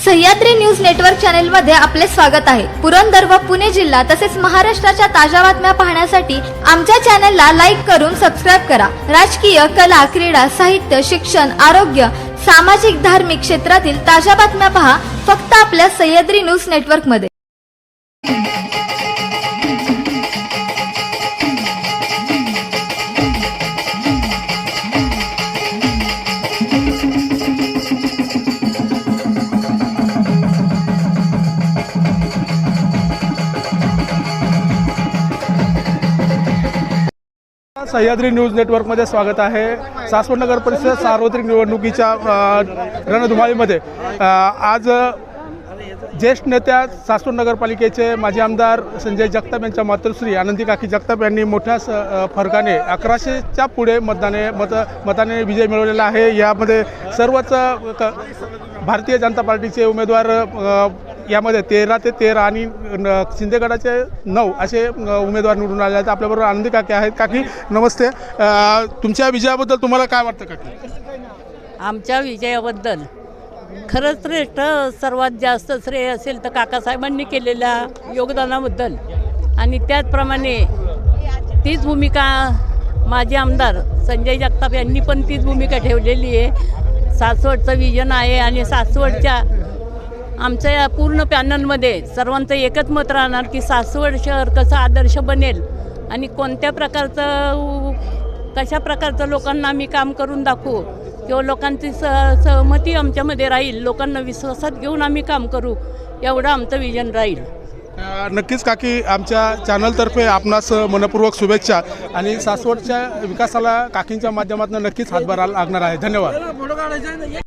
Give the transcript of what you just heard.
Sahyadri news network channel मध्ये आपले स्वागत आहे। पुरंदर व पुणे जिल्हा तसेच महाराष्ट्राच्या ताज्या बातम्या पाहण्यासाठी आमच्या चॅनलला लाईक करून सबस्क्राइब करा। राजकीय, कला, क्रीडा, साहित्य, शिक्षण, आरोग्य, सामाजिक, धार्मिक क्षेत्रातील ताज्या बातम्या पहा फक्त आपल्या सह्याद्री न्यूज नेटवर्क मध्ये। सह्याद्री न्यूज नेटवर्कमध्ये स्वागत आहे। सासवड नगर परिषद सार्वत्रिक निवडणुकीच्या रणधुमाळीमध्ये आज ज्येष्ठ नेत्या सासवड नगरपालिकेचे माजी आमदार संजय जगताप यांच्या मातोश्री आनंदी काकी जगताप यांनी मोठ्या फरकाने 1100च्या पुढे मताने विजय मिळवलेला आहे। यामध्ये सर्वच भारतीय जनता पार्टीचे उमेदवार यामध्ये 13 ते 13 आणि शिंदे गटाचे 9 असे उमेदवार निवडून आले आहेत। आपल्याबरोबर आनंदी काकी आहेत। काकी नमस्ते, तुमच्या विजयाबद्दल तुम्हाला काय वाटतं काकी? आमच्या विजयाबद्दल खरंच श्रेष्ठ सर्वात जास्त श्रेय असेल तर काकासाहेबांनी केलेल्या योगदानाबद्दल, आणि त्याचप्रमाणे तीच भूमिका माजी आमदार संजय जगताप यांनी पण तीच भूमिका ठेवलेली आहे। सासवडचं विजन आहे आणि सासवडच्या आमच्या या पूर्ण पॅनलमध्ये सर्वांचं एकच मत राहणार की सासवड शहर कसं आदर्श बनेल आणि कोणत्या प्रकारचं कशा प्रकारचं लोकांना आम्ही काम करून दाखवू किंवा लोकांची सहमती आमच्यामध्ये राहील, लोकांना विश्वासात घेऊन आम्ही काम करू, एवढं आमचं विजन राहील। नक्कीच काकी, आमच्या चॅनलतर्फे आपणास मनपूर्वक शुभेच्छा आणि सासवडच्या विकासाला काकींच्या माध्यमातून नक्कीच हातभार लागणार आहे। धन्यवाद।